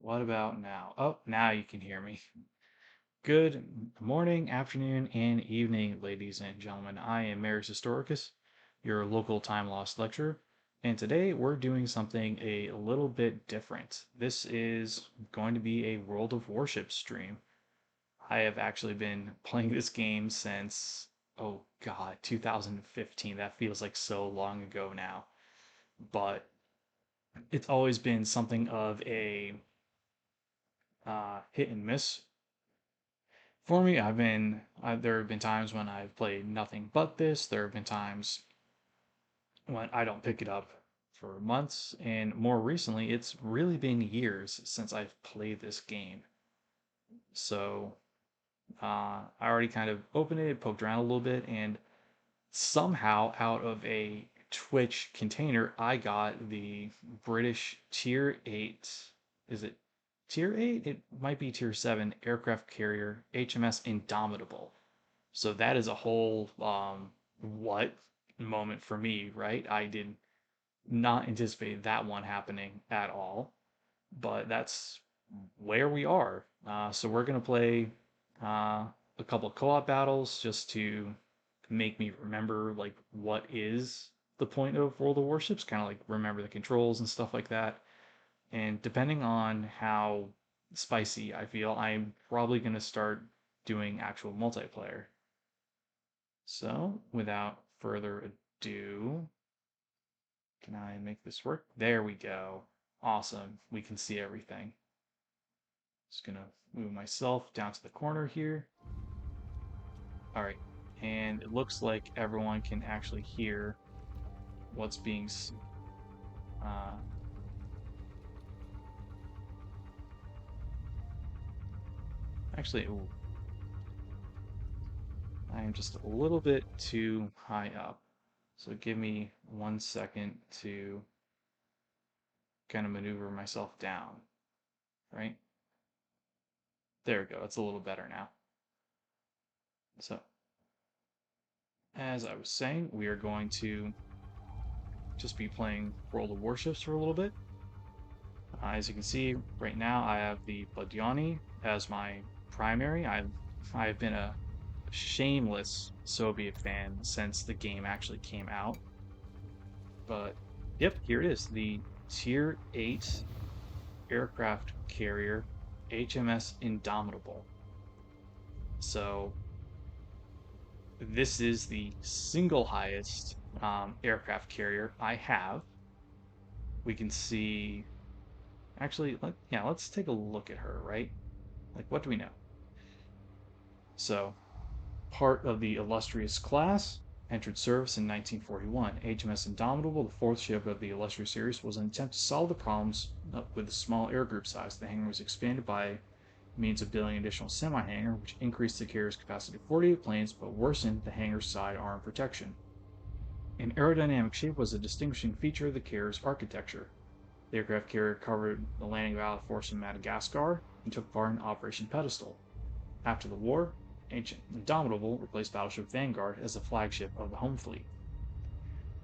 What about now? Oh, now you can hear me. Good morning, afternoon, and evening, ladies and gentlemen. I am Marius Historicus, your local time lost lecturer, and today we're doing something a little bit different. This is going to be a World of Warships stream. I have actually been playing this game since, oh God, 2015. That feels like so long ago now. But it's always been something of a hit and miss for me. There have been times when I've played nothing but this. There have been times when I don't pick it up for months, and more recently, it's really been years since I've played this game. So I already kind of opened it, poked around a little bit, and somehow out of a Twitch container, I got the British Tier 8. Is it Tier 8? It might be Tier 7 aircraft carrier HMS Indomitable. So that is a whole what moment for me, right? I did not anticipate that one happening at all, but that's where we are. So we're gonna play a couple of co-op battles just to make me remember like what is the point of World of Warships, kind of like remember the controls and stuff like that. And depending on how spicy I feel, I'm probably gonna start doing actual multiplayer. So, without further ado, can I make this work? There we go. Awesome. We can see everything. Just gonna move myself down to the corner here. All right. And it looks like everyone can actually hear what's being uh, actually, ooh, I am just a little bit too high up. So give me 1 second to kind of maneuver myself down, right? There we go. It's a little better now. So as I was saying, we are going to just be playing World of Warships for a little bit. As you can see, right now I have the Badiani as my primary. I've been a shameless Soviet fan since the game actually came out. But yep, here it is, the Tier 8 aircraft carrier HMS Indomitable. So this is the single highest aircraft carrier I have. We can see, actually, let's take a look at her, right? Like, what do we know? So, part of the illustrious class, entered service in 1941. HMS Indomitable, the fourth ship of the illustrious series, was an attempt to solve the problems with the small air group size. The hangar was expanded by means of building an additional semi-hangar, which increased the carrier's capacity to 48 planes, but worsened the hangar's side arm protection. An aerodynamic shape was a distinguishing feature of the carrier's architecture. The aircraft carrier covered the landing of Allied force in Madagascar and took part in Operation Pedestal. After the war, Ancient Indomitable replaced Battleship Vanguard as the flagship of the home fleet.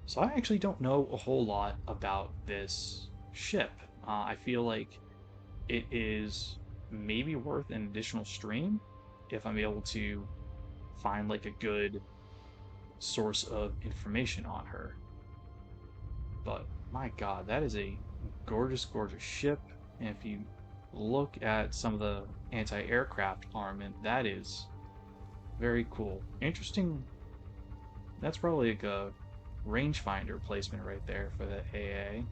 So I actually don't know a whole lot about this ship. I feel like it is maybe worth an additional stream if I'm able to find like a good source of information on her. But my God, that is a gorgeous, gorgeous ship. And if you look at some of the anti-aircraft armament, that is very cool. Interesting. That's probably like a rangefinder placement right there for the AA.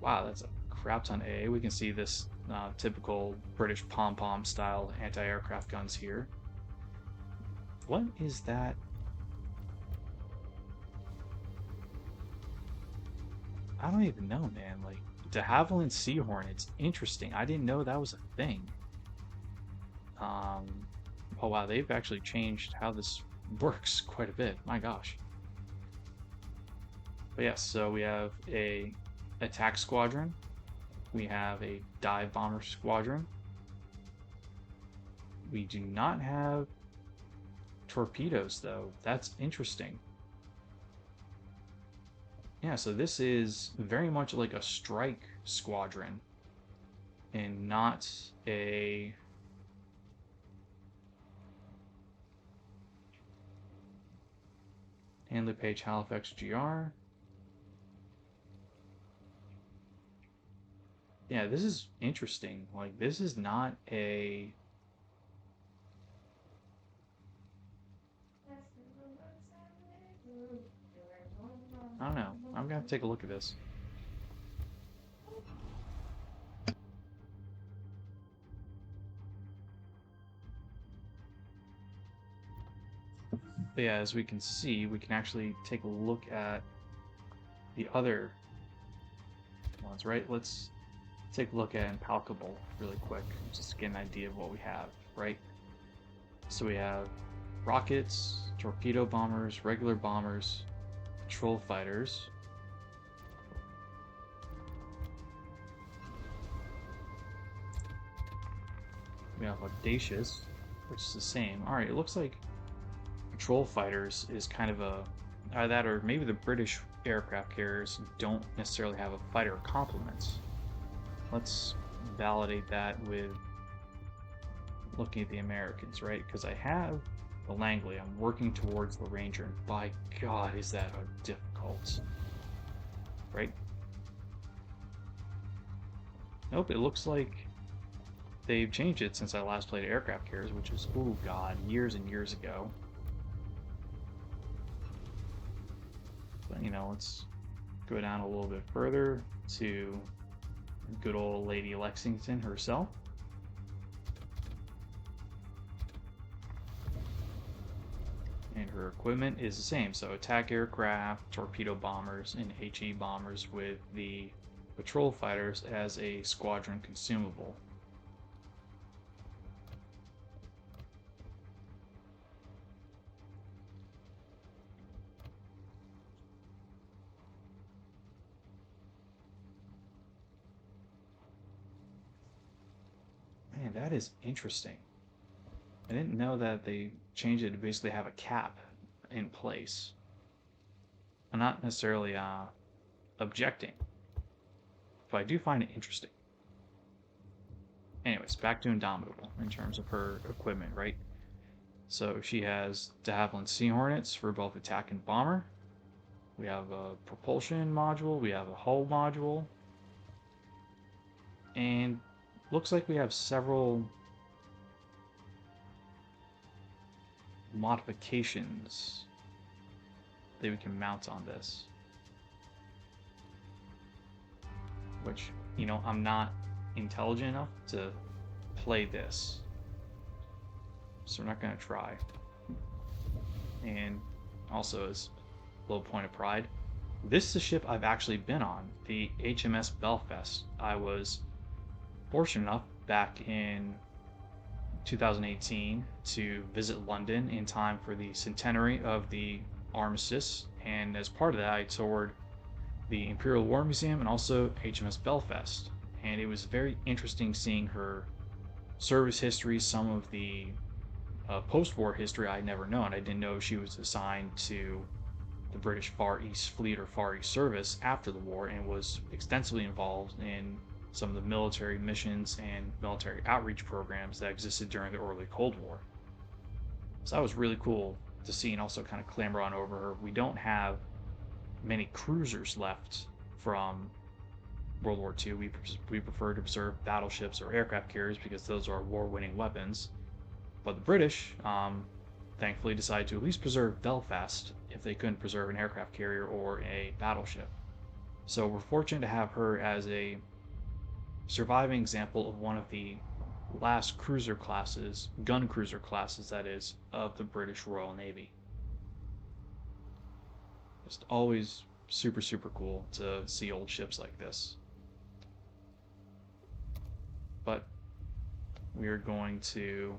Wow, that's a crap ton AA. We can see this typical British pom-pom style anti-aircraft guns here. What is that? I don't even know, man. Like, de Havilland Sea Hornets, interesting. I didn't know that was a thing. Um, oh wow, they've actually changed how this works quite a bit. My gosh. But yes, so we have a attack squadron. We have a dive bomber squadron. We do not have torpedoes though. That's interesting. Yeah, so this is very much like a strike squadron. and not a Handley Page Halifax GR. Yeah, this is interesting. Like, this is not a. I don't know. I'm gonna have to take a look at this. But yeah, as we can see, we can actually take a look at the other ones, right? Let's take a look at Impalpable really quick, just to get an idea of what we have, right? So we have rockets, torpedo bombers, regular bombers, patrol fighters. We have Audacious, which is the same. Alright, it looks like patrol fighters is kind of a that, or maybe the British aircraft carriers don't necessarily have a fighter complement. Let's validate that with looking at the Americans, right? Because I have the Langley, I'm working towards the Ranger, and by God, is that difficult, right? Nope, it looks like they've changed it since I last played aircraft carriers, which is, oh God, years and years ago. But, you know, let's go down a little bit further to good old Lady Lexington herself. And her equipment is the same, so attack aircraft, torpedo bombers, and HE bombers with the patrol fighters as a squadron consumable. Man, that is interesting. I didn't know that they changed it to basically have a cap in place. I'm not necessarily objecting, but I do find it interesting. Anyways, back to Indomitable in terms of her equipment, right? So she has de Havilland Sea Hornets for both attack and bomber. We have a propulsion module, we have a hull module, and looks like we have several modifications that we can mount on this. Which, you know, I'm not intelligent enough to play this, so we're not going to try. And also, as a little point of pride, this is a ship I've actually been on, the HMS Belfast. I was fortunate enough back in 2018 to visit London in time for the centenary of the armistice, and as part of that, I toured the Imperial War Museum and also HMS Belfast. And it was very interesting seeing her service history, some of the post-war history I had never known. I didn't know she was assigned to the British Far East Fleet or Far East Service after the war and was extensively involved in some of the military missions and military outreach programs that existed during the early Cold War. So that was really cool to see and also kind of clamber on over her. We don't have many cruisers left from World War II. We prefer to preserve battleships or aircraft carriers because those are war-winning weapons. But the British, thankfully, decided to at least preserve Belfast if they couldn't preserve an aircraft carrier or a battleship. So we're fortunate to have her as a surviving example of one of the last cruiser classes, gun cruiser classes that is, of the British Royal Navy. Just always super, super cool to see old ships like this. But we are going to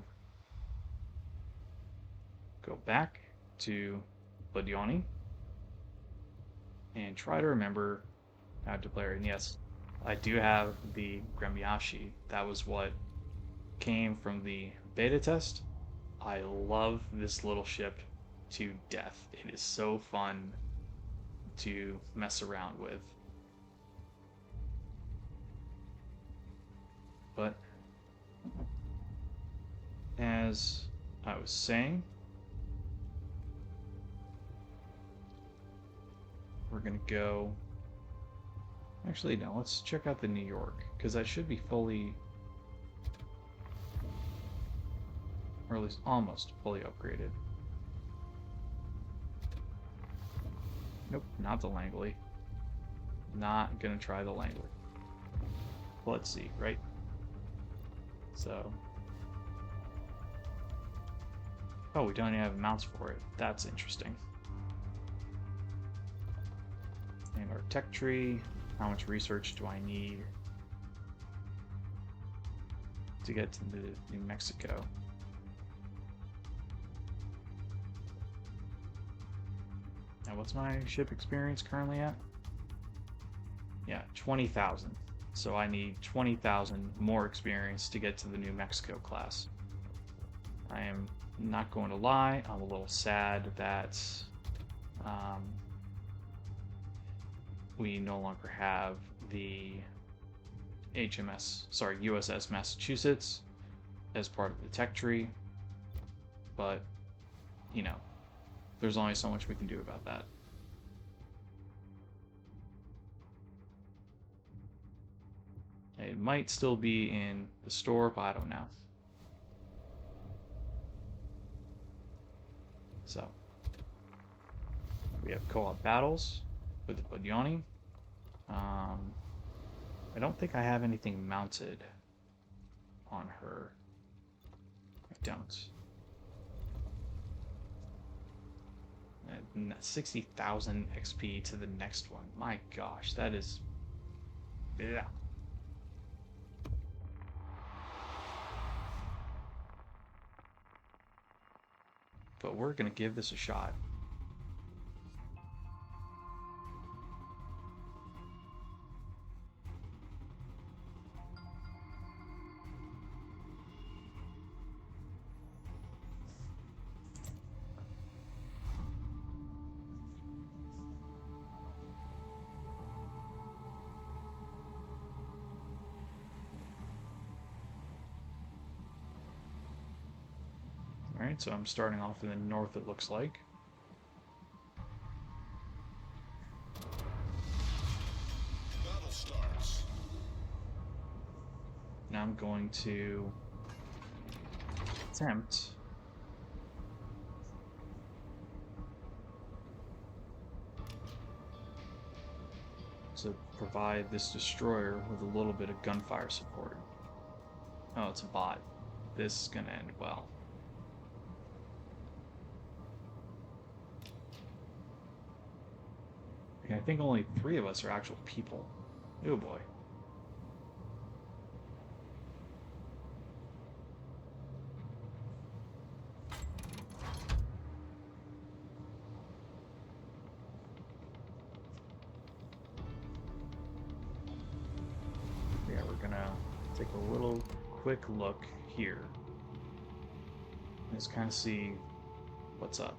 go back to Lodioni and try to remember how to play it. And yes, I do have the Gremyashi. That was what came from the beta test. I love this little ship to death. It is so fun to mess around with. But as I was saying, we're gonna go. Actually, no, let's check out the New York, because that should be fully, or at least almost fully upgraded. Nope, not the Langley. Not gonna try the Langley. Let's see, right? So, oh, we don't even have mounts for it. That's interesting. And our tech tree. How much research do I need to get to New Mexico? Now, what's my ship experience currently at? Yeah, 20,000. So I need 20,000 more experience to get to the New Mexico class. I am not going to lie, I'm a little sad that we no longer have the USS Massachusetts as part of the tech tree, but you know, there's only so much we can do about that. It might still be in the store, but I don't know. So we have co-op battles with the Budyoni. I don't think I have anything mounted on her. I don't. 60,000 XP to the next one. My gosh, that is... Yeah. But we're gonna give this a shot. Alright, so I'm starting off in the north, it looks like. Battle starts. Now I'm going to attempt to provide this destroyer with a little bit of gunfire support. Oh, it's a bot. This is gonna end well. I think only 3 of us are actual people. Oh boy. Yeah, we're gonna take a little quick look here. Just kind of see what's up.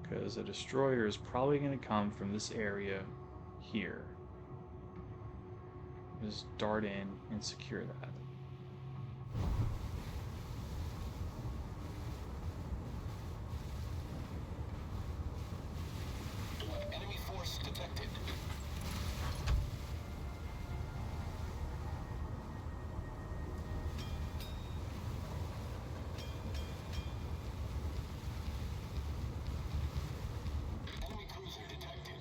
Because a destroyer is probably going to come from this area here. Just dart in and secure that. Enemy force detected. Enemy cruiser detected.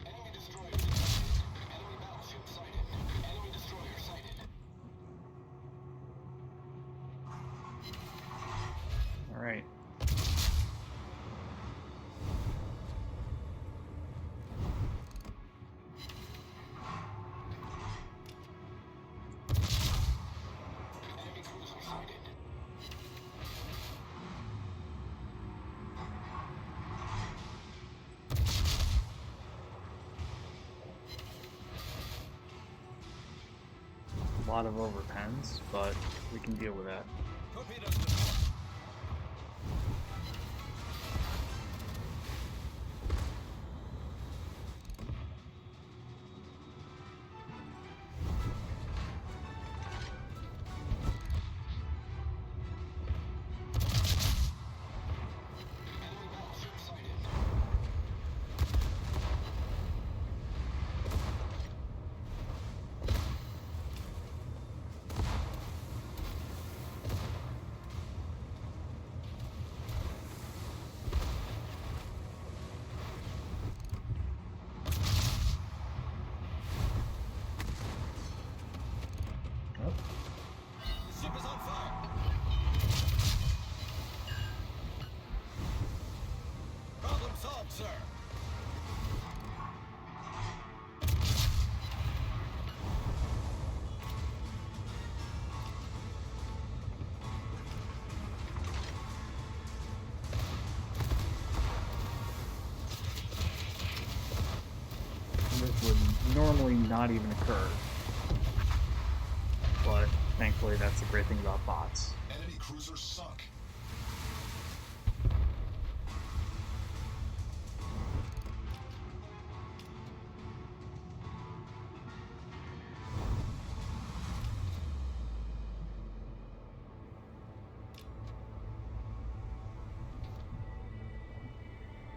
Enemy destroyer detected. Enemy battleship sighted. Enemy destroyer sighted. All right. Enemy cruiser sighted. A lot of overpens, but we can deal with that. Torpedoes deployed. Sir. This would normally not even occur, but thankfully that's the great thing about bots. Enemy cruiser sunk.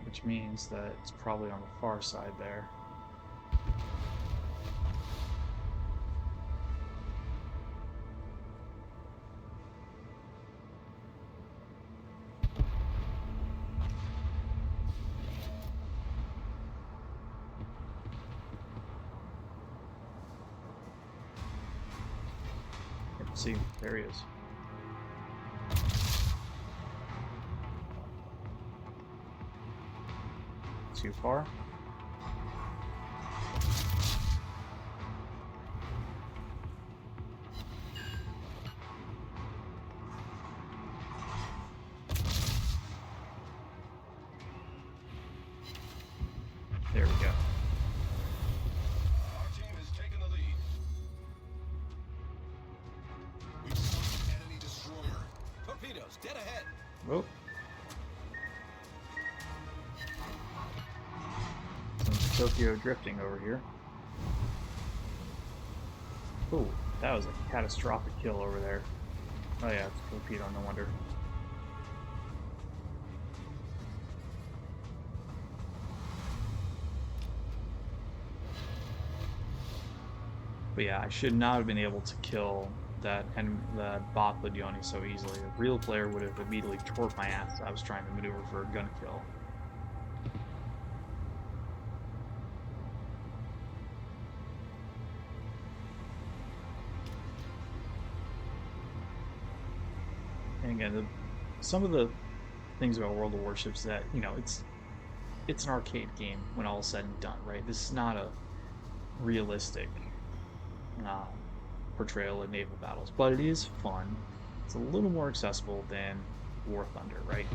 Which means that it's probably on the far side there. See, there he is. Too far? There we go. Our team has taken the lead. We've sunk an enemy destroyer. Torpedoes, dead ahead. Oh. Some Tokyo drifting over here. Oh, that was a catastrophic kill over there. Oh yeah, it's a torpedo, no wonder. But yeah, I should not have been able to kill that bot Legioni so easily. A real player would have immediately torqued my ass. I was trying to maneuver for a gun kill. And again, some of the things about World of Warships that, you know, it's an arcade game when all is said and done, right? This is not a realistic uh, portrayal of naval battles, but it is fun. It's a little more accessible than War Thunder, right?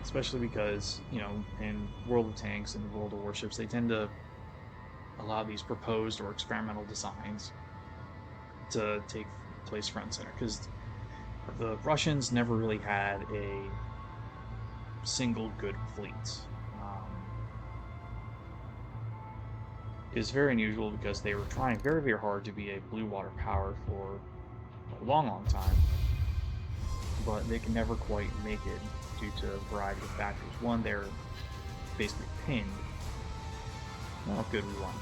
Especially because, you know, in World of Tanks and World of Warships, they tend to allow these proposed or experimental designs to take place front and center, because the Russians never really had a single good fleet. Is very unusual because they were trying very, very hard to be a blue water power for a long, long time, but they can never quite make it due to a variety of factors. One, they're basically pinned. Oh, good, we won.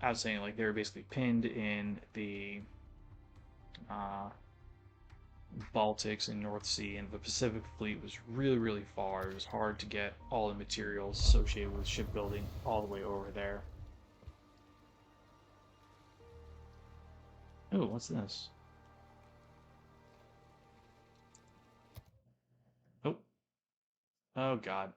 I was saying, like, they were basically pinned in the uh, Baltics and North Sea, and the Pacific Fleet was really, really far. It was hard to get all the materials associated with shipbuilding all the way over there. Oh, what's this? Oh, oh God,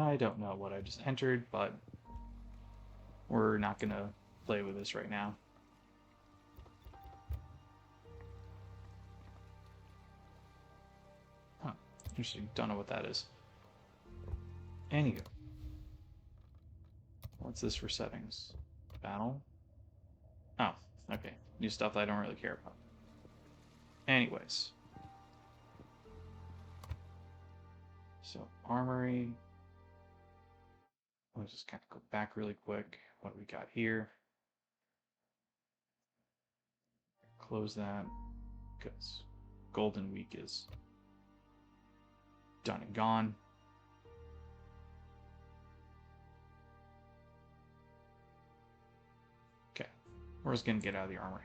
I don't know what I just entered, but we're not gonna play with this right now. Huh, interesting. Don't know what that is. Anywho, what's this for settings? Battle? Oh, okay. New stuff I don't really care about. Anyways, so armory. Let's just kind of go back really quick. What we got here? Close that because Golden Week is done and gone. Okay, we're just gonna get out of the armory.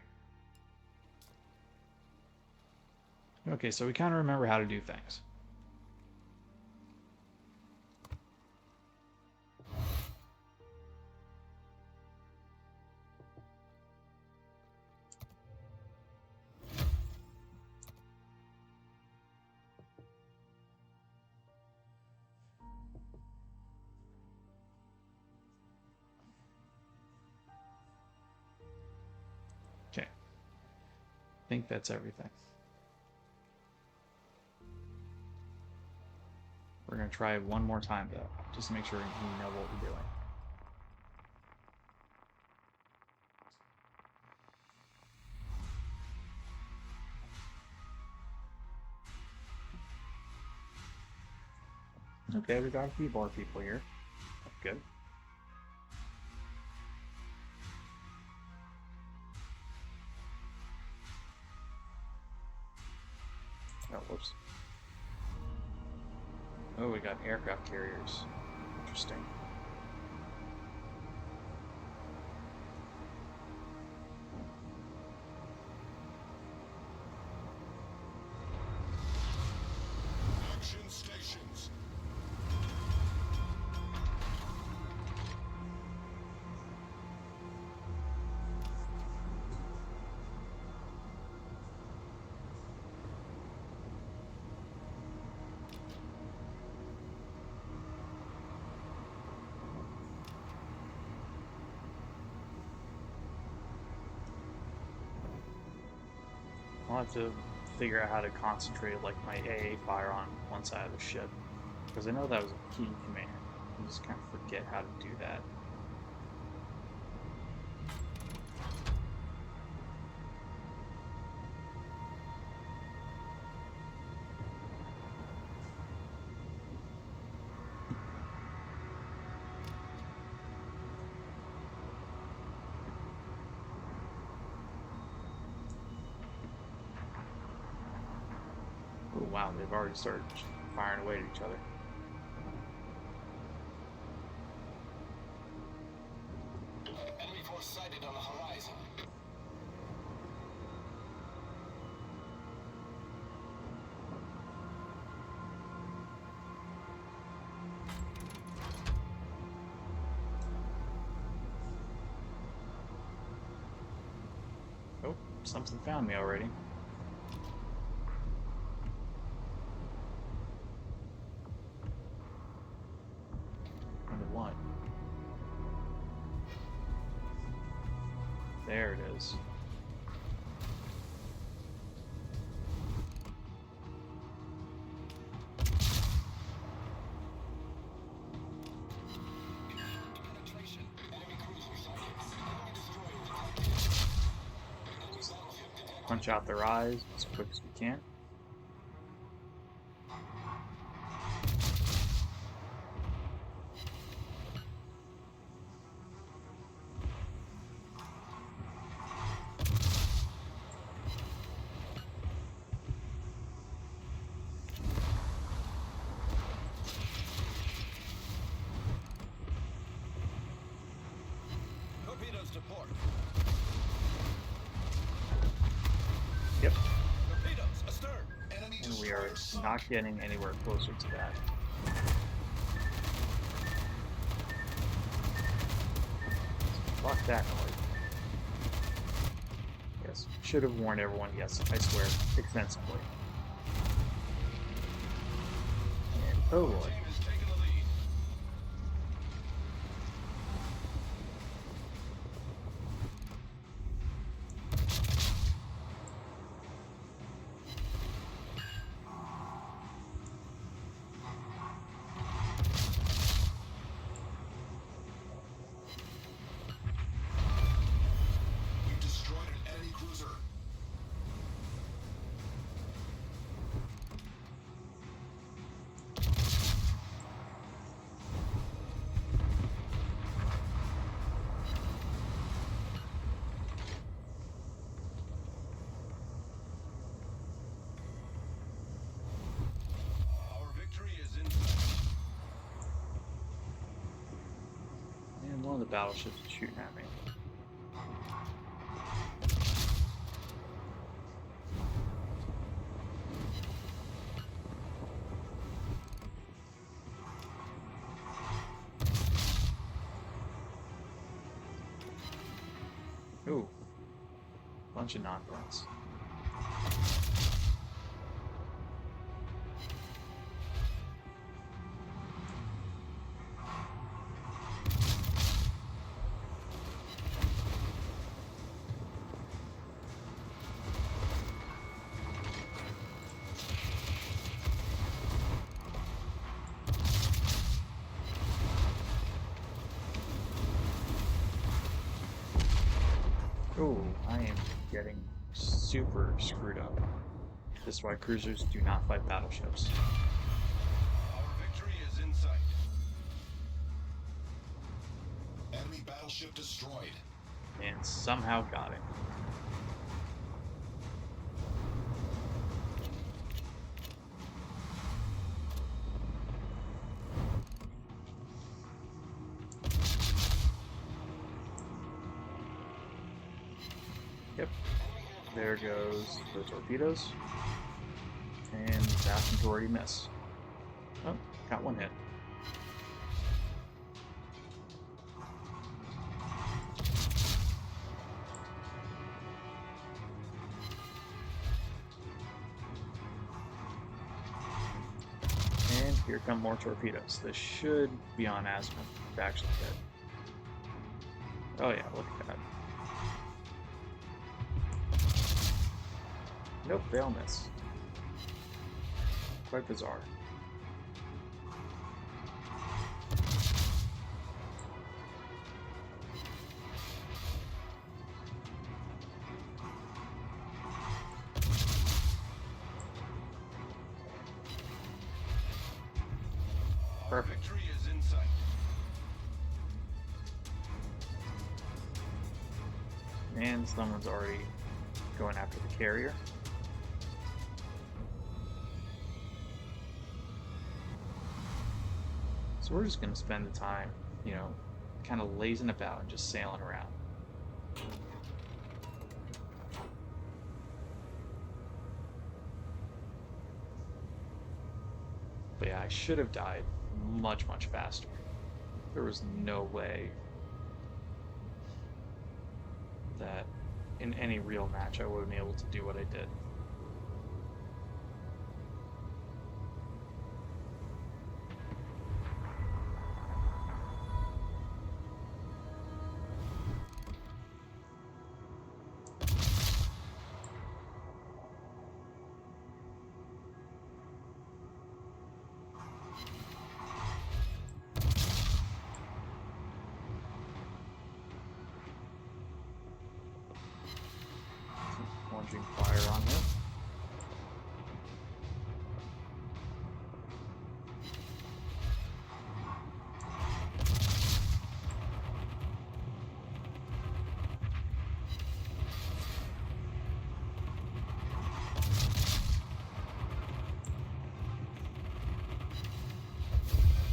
Okay, so we kind of remember how to do things. Okay, I think that's everything. We're going to try one more time, though, just to make sure we know what we're doing. Okay, we got a few more people here. That's good. Oh, whoops. Oh, we got aircraft carriers. Interesting. Action stations. I'll have to figure out how to concentrate like my AA fire on one side of the ship. Because I know that was a key command. I just kind of forget how to do that. Oh wow, they've already started firing away at each other. Enemy force sighted on the horizon. Oh, something found me already. Wonder what? There it is. Penetration. Enemy cruiser sighted. Enemy destroyer detected. Enemy battleship detected. Punch out their eyes as quick as we can. Torpedoes to port. Yep, Torpedoes astern. Enemy and we are destroyer sunk. not getting anywhere closer to that. Fuck that noise. Yes, should have warned everyone, yes, I swear, extensively. And, oh boy. Team has taken the lead. You destroyed an enemy cruiser. Our victory is in sight. And one of the battleships is shooting at me. bunch of nonsense. Oh, I am getting super screwed up. This is why cruisers do not fight battleships. Our victory is in sight. Enemy battleship destroyed. And somehow got it. Yep. There goes the torpedoes. And vast majority miss. Oh, got one hit. And here come more torpedoes. This should be on azimuth to actually hit. Oh yeah, look at that. Nope, they all miss. Quite bizarre. Perfect. Victory is in sight. And someone's already going after the carrier. So we're just going to spend the time, kind of lazing about and just sailing around. But yeah, I should have died much, much faster. There was no way that in any real match I would have been able to do what I did. Launching fire on him.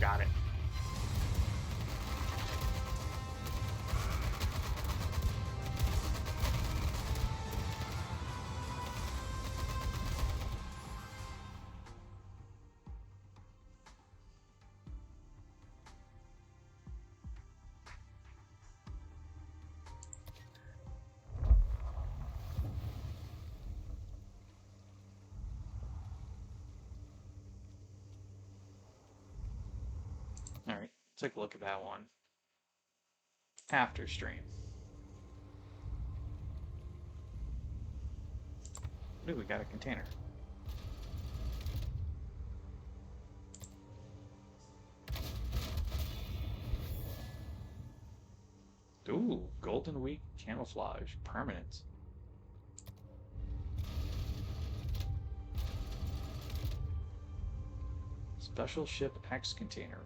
Got it. All right, take a look at that one. After stream. Ooh, we got a container. Ooh, Golden Week camouflage, permanent. Special ship X container.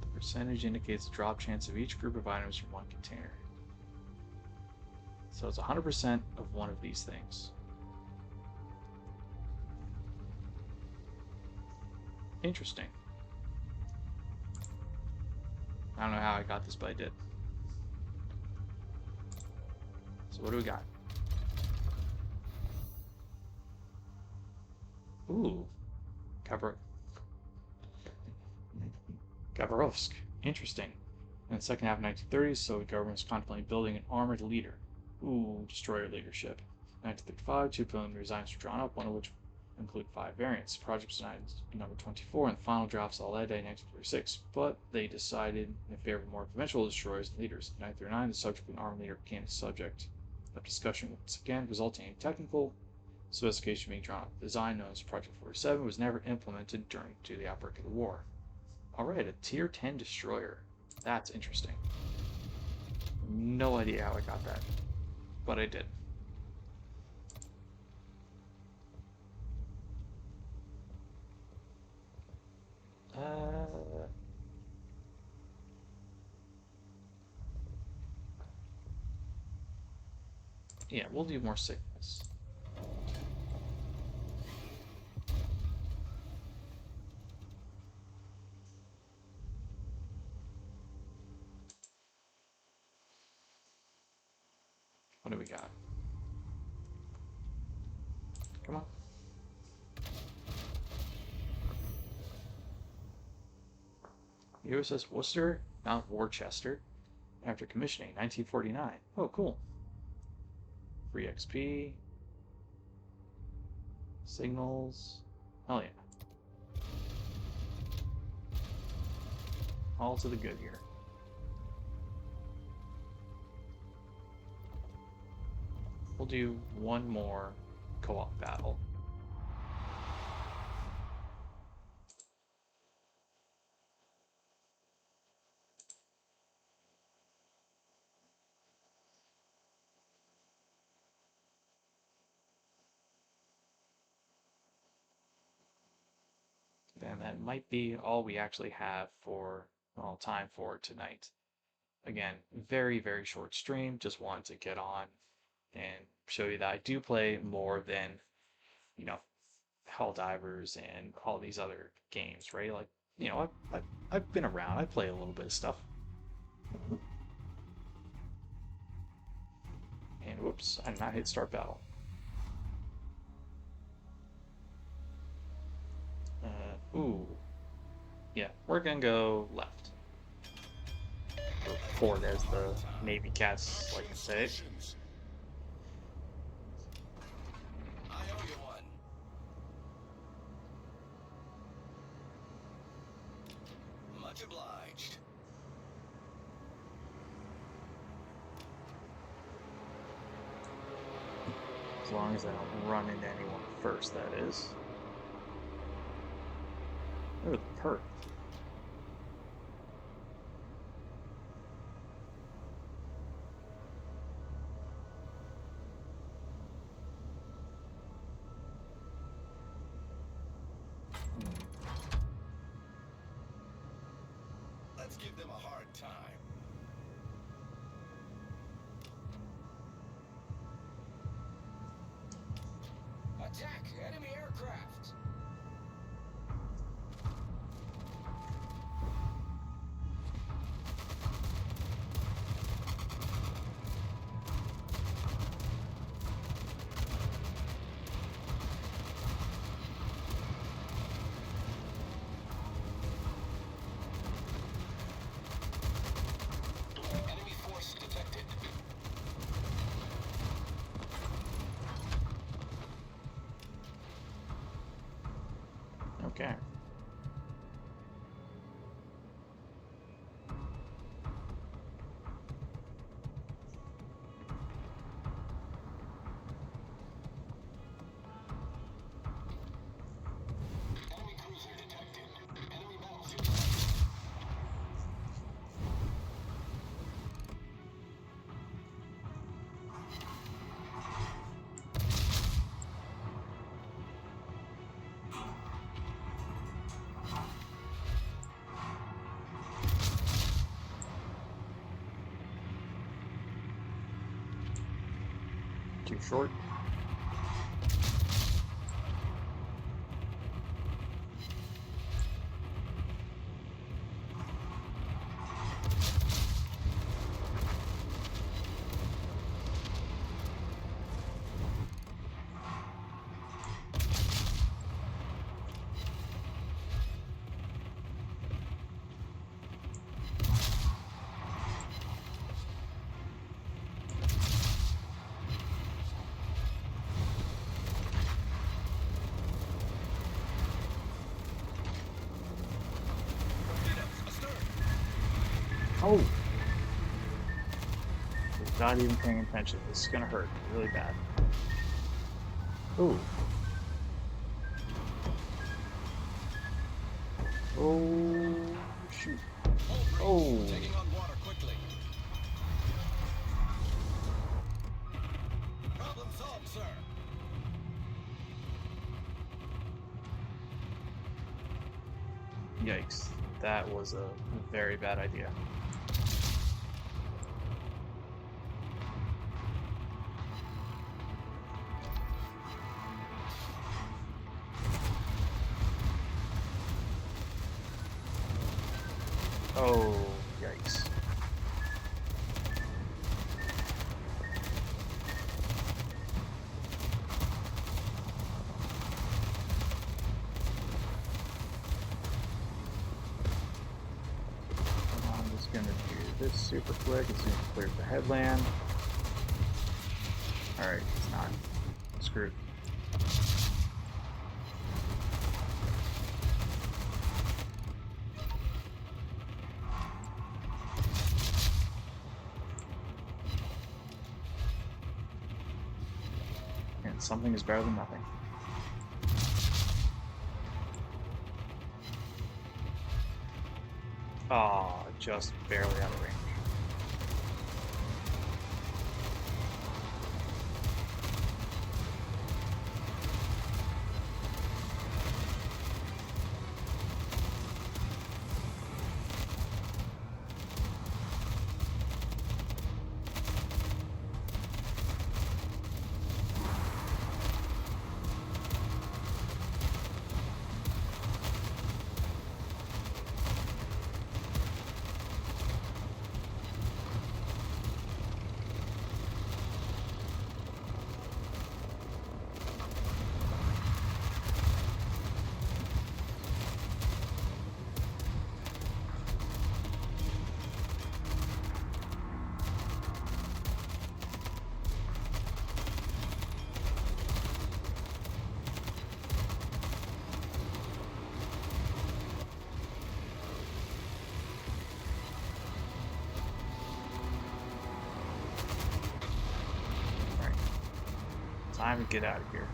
The percentage indicates the drop chance of each group of items from one container. So it's 100% of one of these things. Interesting. I don't know how I got this, but I did. So what do we got? Ooh, Gabarovsk. Interesting. In the second half of the 1930s, Soviet government was contemplating building an armored leader. Ooh, destroyer leadership. In 1935, two preliminary designs were drawn up, one of which included 5 variants. Project was designed number 24, and the final drafts all that day in 1946, but they decided in favor of more conventional destroyers and leaders. In 1939, the subject of an armored leader became a subject of discussion once again, resulting in technical specification being drawn up. The design, known as Project 47, was never implemented during the outbreak of the war. Alright, a tier 10 destroyer. That's interesting. No idea how I got that, but I did. Yeah, we'll do more signals. What do we got? Come on. USS Worcester, Mount Worcester, after commissioning, 1949. Oh, cool. Free XP. Signals. Hell yeah. All to the good here. We'll do one more co-op battle. And that might be all we actually have for, well, time for tonight. Again, very, very short stream. Just wanted to get on and show you that I do play more than, you know, Helldivers and all these other games, right? Like, you know, I've been around. I play a little bit of stuff. And whoops, I did not hit start battle. Ooh. Yeah, we're gonna go left. Or forward, as the Navy cats like to say. I owe you one. Much obliged. As long as I don't run into anyone first, that is. Look at the perk. Let's give them a hard time. Attack enemy aircraft. Enemy force detected. Okay. Enemy cruiser detected. Enemy battleship sighted. Too short. Oh, was not even paying attention. This is gonna hurt really bad. Oh, oh, shoot. Hull breach. Oh, Taking on water quickly. Problem solved, sir. yikes. That was a very bad idea. Oh, yikes. I'm just gonna do this super quick as soon as it clears the headland. Alright, it's not. Screwed. And something is better than nothing. Ah, just barely out of range. Alright, time to get out of here.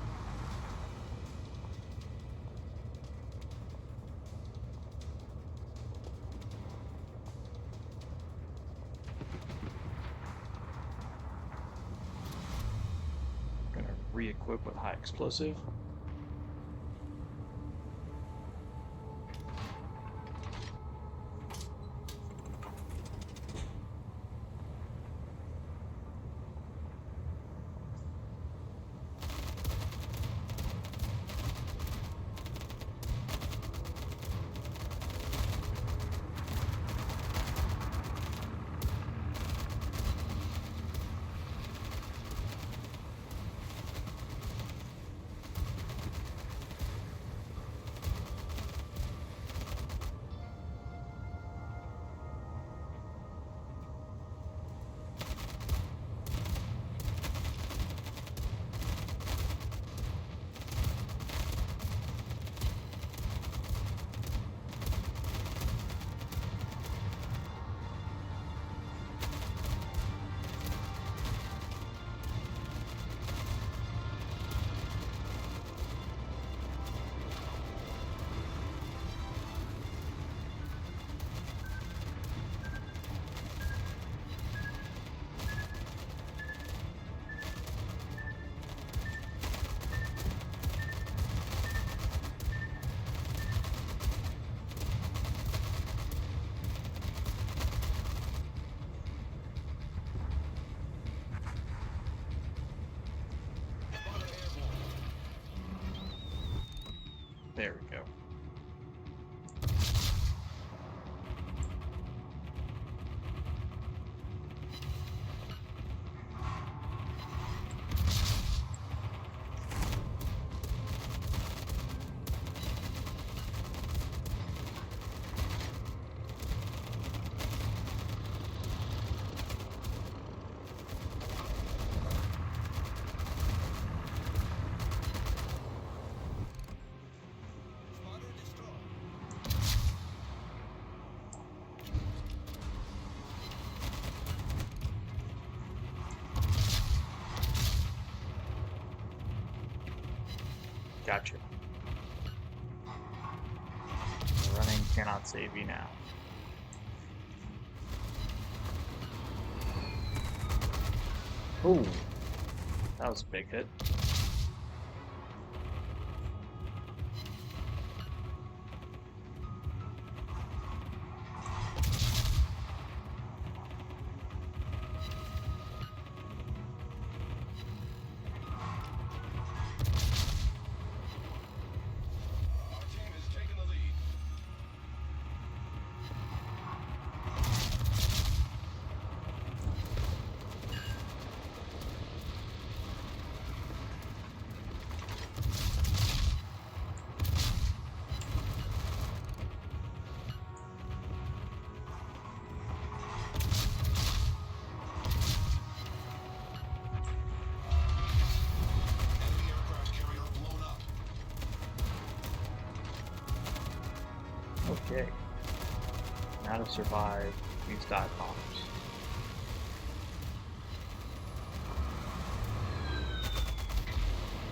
Gonna re-equip with high explosive. There we go. Gotcha. Running cannot save you now. Ooh, that was a big hit. Our team has taken the lead. Enemy aircraft carrier blown up. Okay. Now to survive these dive bombs.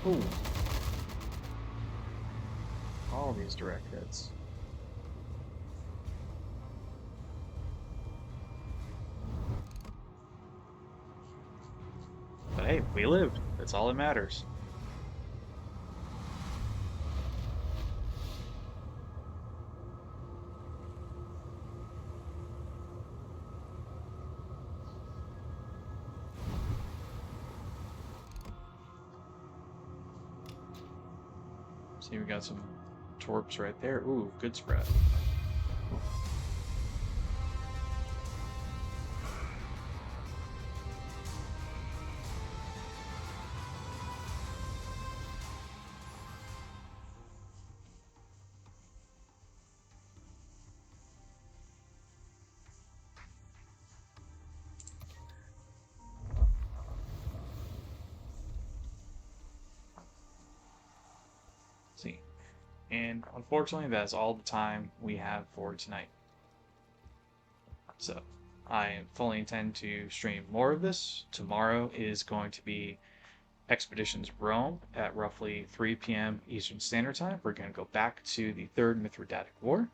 Ooh. All these direct hits. But hey, we lived. That's all that matters. See, we got some torps right there. Ooh, good spread. See, and unfortunately, that's all the time we have for tonight. So, I fully intend to stream more of this. Tomorrow is going to be Expeditions Rome at roughly 3 p.m. Eastern Standard Time. We're going to go back to the Third Mithridatic War,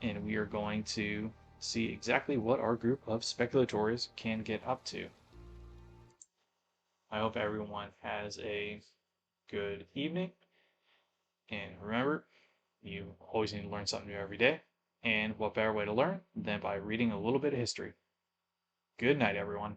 and we are going to see exactly what our group of speculators can get up to. I hope everyone has a good evening, and remember, you always need to learn something new every day. And what better way to learn than by reading a little bit of history? Good night, everyone.